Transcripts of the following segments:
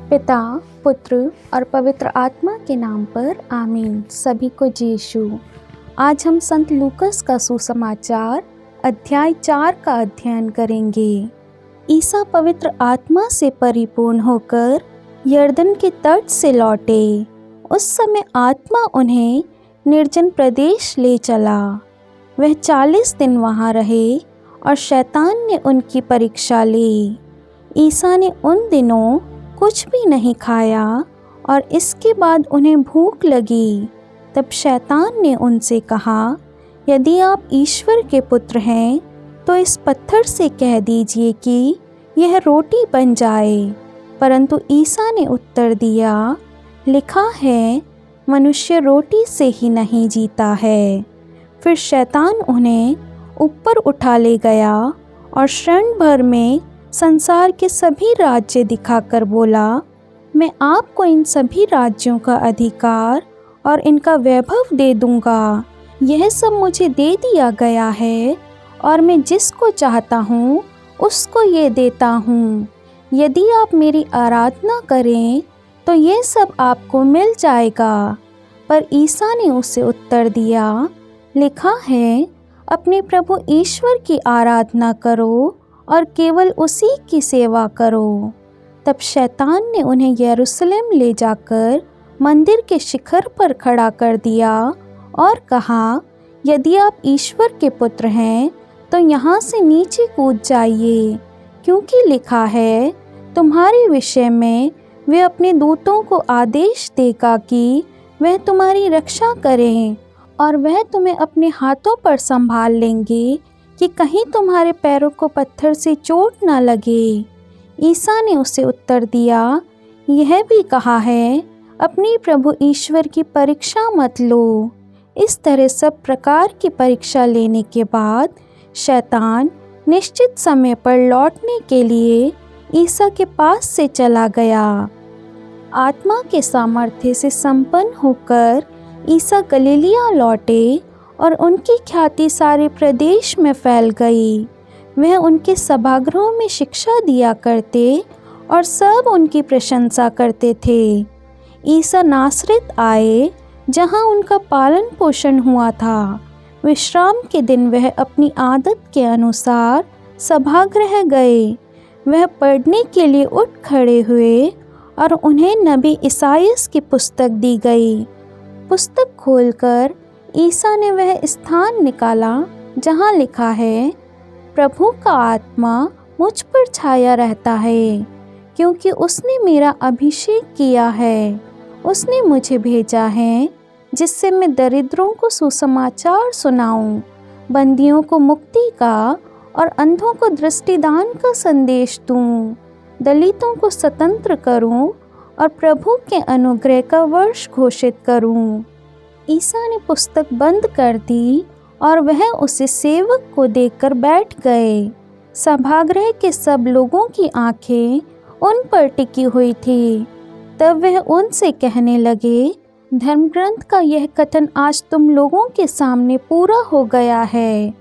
पिता, पुत्र और पवित्र आत्मा के नाम पर आमीन। सभी को यीशु। आज हम संत लूकस का सुसमाचार अध्याय 4 का अध्ययन करेंगे। ईसा पवित्र आत्मा से परिपूर्ण होकर यरदन के तट से लौटे। उस समय आत्मा उन्हें निर्जन प्रदेश ले चला। वह 40 दिन वहाँ रहे और शैतान ने उनकी परीक्षा ली। ईसा ने उन दिनों कुछ भी नहीं खाया और इसके बाद उन्हें भूख लगी। तब शैतान ने उनसे कहा, यदि आप ईश्वर के पुत्र हैं तो इस पत्थर से कह दीजिए कि यह रोटी बन जाए। परंतु ईसा ने उत्तर दिया, लिखा है, मनुष्य रोटी से ही नहीं जीता है। फिर शैतान उन्हें ऊपर उठा ले गया और क्षण भर में संसार के सभी राज्य दिखाकर बोला, मैं आपको इन सभी राज्यों का अधिकार और इनका वैभव दे दूंगा। यह सब मुझे दे दिया गया है और मैं जिसको चाहता हूँ उसको ये देता हूँ। यदि आप मेरी आराधना करें तो ये सब आपको मिल जाएगा। पर ईसा ने उसे उत्तर दिया, लिखा है, अपने प्रभु ईश्वर की आराधना करो और केवल उसी की सेवा करो। तब शैतान ने उन्हें यरूशलेम ले जाकर मंदिर के शिखर पर खड़ा कर दिया और कहा, यदि आप ईश्वर के पुत्र हैं तो यहाँ से नीचे कूद जाइए, क्योंकि लिखा है, तुम्हारे विषय में वे अपने दूतों को आदेश देगा कि वह तुम्हारी रक्षा करें और वह तुम्हें अपने हाथों पर संभाल लेंगे कि कहीं तुम्हारे पैरों को पत्थर से चोट न लगे। ईसा ने उसे उत्तर दिया, यह भी कहा है, अपने प्रभु ईश्वर की परीक्षा मत लो। इस तरह सब प्रकार की परीक्षा लेने के बाद शैतान निश्चित समय पर लौटने के लिए ईसा के पास से चला गया। आत्मा के सामर्थ्य से संपन्न होकर ईसा गलीलिया लौटे और उनकी ख्याति सारे प्रदेश में फैल गई। वह उनके सभागृहों में शिक्षा दिया करते और सब उनकी प्रशंसा करते थे। ईसा नासरत आए, जहां उनका पालन पोषण हुआ था। विश्राम के दिन वह अपनी आदत के अनुसार सभागृह गए। वह पढ़ने के लिए उठ खड़े हुए और उन्हें नबी इसाइयास की पुस्तक दी गई। पुस्तक खोलकर ईसा ने वह स्थान निकाला जहाँ लिखा है, प्रभु का आत्मा मुझ पर छाया रहता है, क्योंकि उसने मेरा अभिषेक किया है। उसने मुझे भेजा है जिससे मैं दरिद्रों को सुसमाचार सुनाऊं, बंदियों को मुक्ति का और अंधों को दृष्टिदान का संदेश दूं, दलितों को स्वतंत्र करूं और प्रभु के अनुग्रह का वर्ष घोषित करूं। ईसा ने पुस्तक बंद कर दी और वह उसे सेवक को देकर बैठ गए। सभागृह के सब लोगों की आंखें उन पर टिकी हुई थी। तब वह उनसे कहने लगे, धर्मग्रंथ का यह कथन आज तुम लोगों के सामने पूरा हो गया है।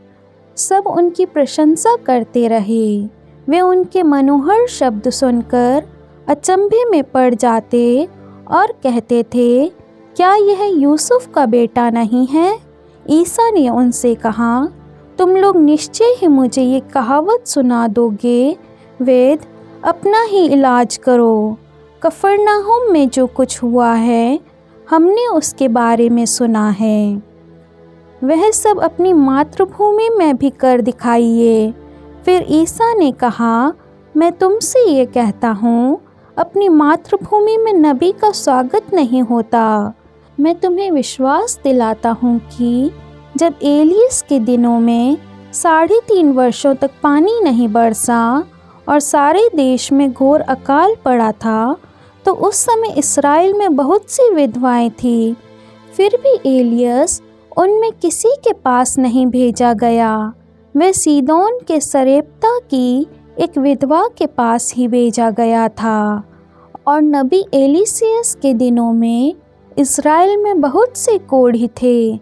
सब उनकी प्रशंसा करते रहे। वे उनके मनोहर शब्द सुनकर अचंभे में पड़ जाते और कहते थे, क्या यह यूसुफ का बेटा नहीं है? ईसा ने उनसे कहा, तुम लोग निश्चय ही मुझे ये कहावत सुना दोगे, वेद अपना ही इलाज करो। कफरनाहुम में जो कुछ हुआ है हमने उसके बारे में सुना है। वह सब अपनी मातृभूमि में भी कर दिखाइए। फिर ईसा ने कहा, मैं तुमसे ये कहता हूँ, अपनी मातृभूमि में नबी का स्वागत नहीं होता। मैं तुम्हें विश्वास दिलाता हूँ कि जब एलियस के दिनों में 3.5 वर्षों तक पानी नहीं बरसा और सारे देश में घोर अकाल पड़ा था, तो उस समय इस्राएल में बहुत सी विधवाएं थीं। फिर भी एलियस उनमें किसी के पास नहीं भेजा गया। वह सीदोन के सरेप्ता की एक विधवा के पास ही भेजा गया था। और नबी एलिसियस के दिनों में इस्राएल में बहुत से कोढ़ी थे,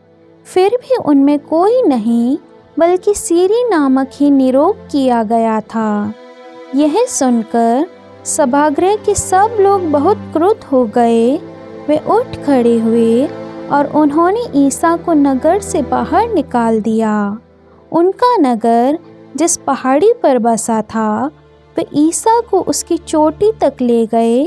फिर भी उनमें कोई नहीं, बल्कि सीरी नामक ही निरोग किया गया था। यह सुनकर सभागृह के सब लोग बहुत क्रुद्ध हो गए। वे उठ खड़े हुए और उन्होंने ईसा को नगर से बाहर निकाल दिया। उनका नगर जिस पहाड़ी पर बसा था, वे ईसा को उसकी चोटी तक ले गए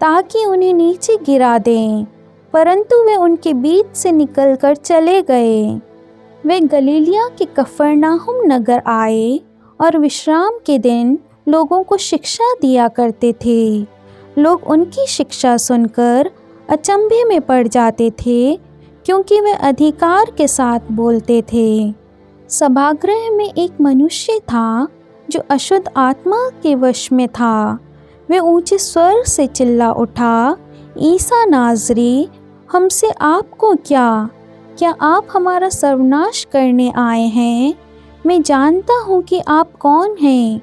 ताकि उन्हें नीचे गिरा दें, परंतु वे उनके बीच से निकलकर चले गए। वे गलीलिया के कफरनाहुम नगर आए और विश्राम के दिन लोगों को शिक्षा दिया करते थे। लोग उनकी शिक्षा सुनकर अचंभे में पड़ जाते थे, क्योंकि वे अधिकार के साथ बोलते थे। सभागृह में एक मनुष्य था जो अशुद्ध आत्मा के वश में था। वे ऊंचे स्वर से चिल्ला उठा, ईसा नाज़री, हमसे आपको क्या आप हमारा सर्वनाश करने आए हैं? मैं जानता हूँ कि आप कौन हैं,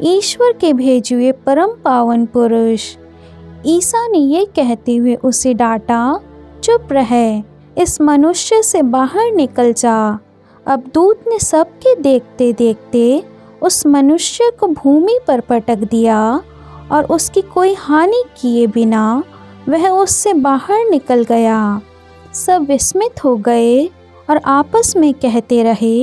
ईश्वर के भेजे हुए परम पावन पुरुष। ईसा ने ये कहते हुए उसे डांटा, चुप रह, इस मनुष्य से बाहर निकल जा। अब दूत ने सबके देखते देखते उस मनुष्य को भूमि पर पटक दिया और उसकी कोई हानि किए बिना वह उससे बाहर निकल गया। सब विस्मित हो गए और आपस में कहते रहे,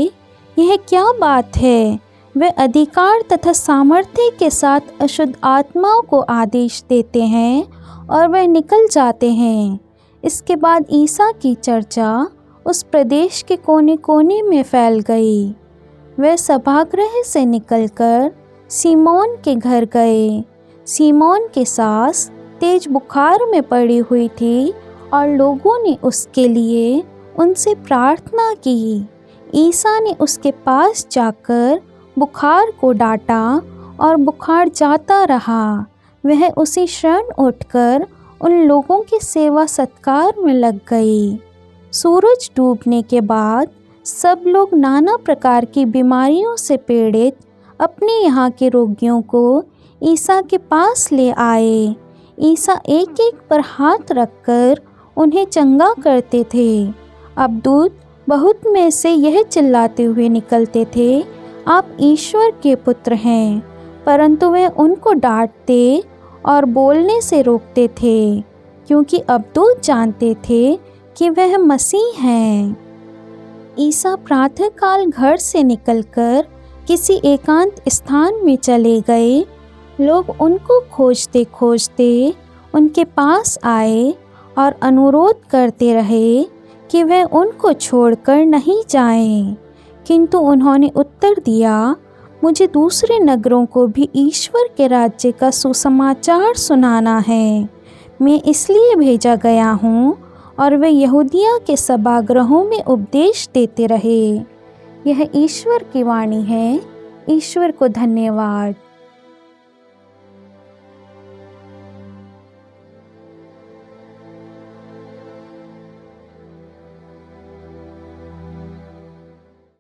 यह क्या बात है? वे अधिकार तथा सामर्थ्य के साथ अशुद्ध आत्माओं को आदेश देते हैं और वे निकल जाते हैं। इसके बाद ईसा की चर्चा उस प्रदेश के कोने कोने में फैल गई। वे सभागृह से निकलकर सीमोन के घर गए। सीमोन की सास तेज बुखार में पड़ी हुई थी और लोगों ने उसके लिए उनसे प्रार्थना की। ईसा ने उसके पास जाकर बुखार को डांटा और बुखार जाता रहा। वह उसी क्षण उठकर उन लोगों की सेवा सत्कार में लग गई। सूरज डूबने के बाद सब लोग नाना प्रकार की बीमारियों से पीड़ित अपने यहाँ के रोगियों को ईसा के पास ले आए। ईसा एक एक पर हाथ रखकर उन्हें चंगा करते थे। अब दूत बहुत में से यह चिल्लाते हुए निकलते थे, आप ईश्वर के पुत्र हैं, परंतु वे उनको डांटते और बोलने से रोकते थे, क्योंकि अब दूत जानते थे कि वह मसीह हैं। ईसा प्रातःकाल घर से निकलकर किसी एकांत स्थान में चले गए। लोग उनको खोजते खोजते उनके पास आए और अनुरोध करते रहे कि वह उनको छोड़कर नहीं जाएं। किंतु उन्होंने उत्तर दिया, मुझे दूसरे नगरों को भी ईश्वर के राज्य का सुसमाचार सुनाना है। मैं इसलिए भेजा गया हूँ। और वे यहूदिया के सभागृहों में उपदेश देते रहे। यह ईश्वर की वाणी है। ईश्वर को धन्यवाद।